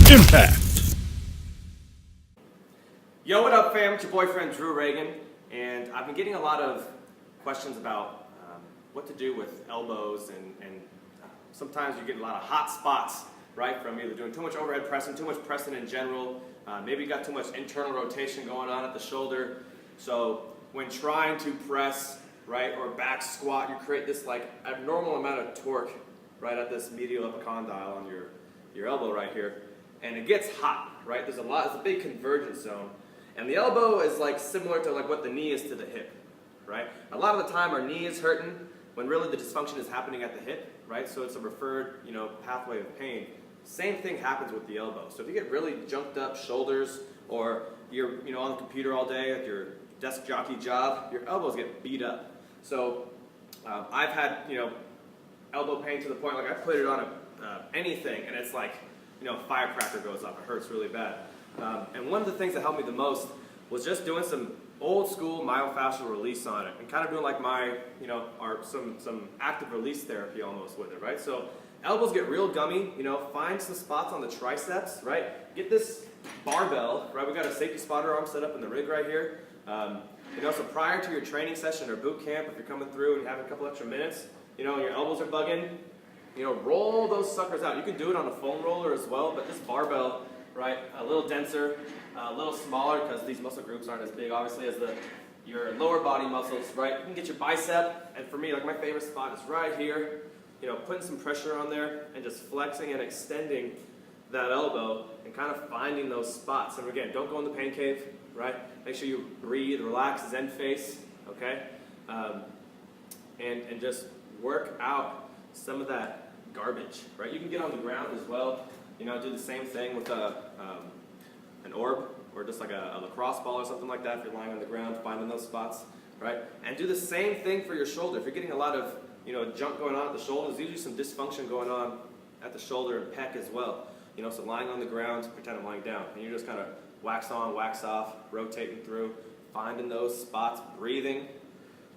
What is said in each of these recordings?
Impact. Yo, what up, fam? It's your boyfriend Drew Reagan, and I've been getting a lot of questions about what to do with elbows, and sometimes you get a lot of hot spots, right, from either doing too much overhead pressing, too much pressing in general, maybe you got too much internal rotation going on at the shoulder. So when trying to press, right, or back squat, you create this like abnormal amount of torque, right, at this medial epicondyle on your elbow right here, and it gets hot, right? It's a big convergence zone. And the elbow is like similar to like what the knee is to the hip, right? A lot of the time our knee is hurting when really the dysfunction is happening at the hip, right? So it's a referred, pathway of pain. Same thing happens with the elbow. So if you get really junked up shoulders, or you're on the computer all day at your desk jockey job, your elbows get beat up. So I've had elbow pain to the point like I put it on anything, and it's like firecracker goes off. It hurts really bad. And one of the things that helped me the most was just doing some old school myofascial release on it, and kind of doing like some active release therapy almost with it, right? So elbows get real gummy, find some spots on the triceps, right? Get this barbell, right? We got a safety spotter arm set up in the rig right here. So prior to your training session or boot camp, if you're coming through and you have a couple extra minutes, your elbows are bugging, roll those suckers out. You can do it on a foam roller as well, but this barbell, right, a little denser, a little smaller, because these muscle groups aren't as big, obviously, as your lower body muscles, right? You can get your bicep, and for me, like my favorite spot is right here, putting some pressure on there and just flexing and extending that elbow and kind of finding those spots. And again, don't go in the pain cave, right? Make sure you breathe, relax, zen face, okay? And just work out some of that garbage, right? You can get on the ground as well. Do the same thing with an orb, or just like a lacrosse ball or something like that if you're lying on the ground, finding those spots, right? And do the same thing for your shoulder. If you're getting a lot of junk going on at the shoulder, there's usually some dysfunction going on at the shoulder and pec as well. So lying on the ground, pretend I'm lying down, and you just kind of wax on, wax off, rotating through, finding those spots, breathing,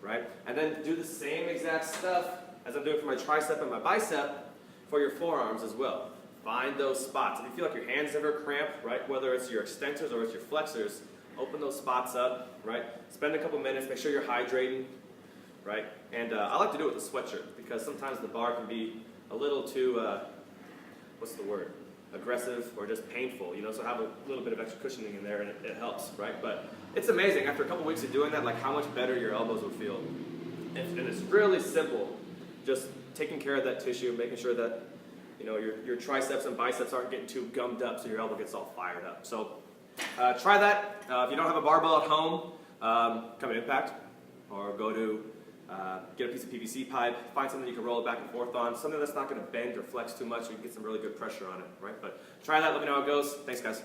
right? And then do the same exact stuff as I'm doing for my tricep and my bicep for your forearms as well. Find those spots. If you feel like your hands ever cramp, right, whether it's your extensors or it's your flexors, open those spots up, right? Spend a couple minutes, make sure you're hydrating, right? And I like to do it with a sweatshirt, because sometimes the bar can be a little too, aggressive or just painful, so have a little bit of extra cushioning in there, and it helps, right? But it's amazing, after a couple weeks of doing that, like how much better your elbows will feel. And it's really simple, just taking care of that tissue, making sure that your triceps and biceps aren't getting too gummed up so your elbow gets all fired up. So try that. If you don't have a barbell at home, come to Impact, or go to get a piece of PVC pipe, find something you can roll it back and forth on, something that's not going to bend or flex too much so you can get some really good pressure on it, right? But try that, let me know how it goes. Thanks, guys.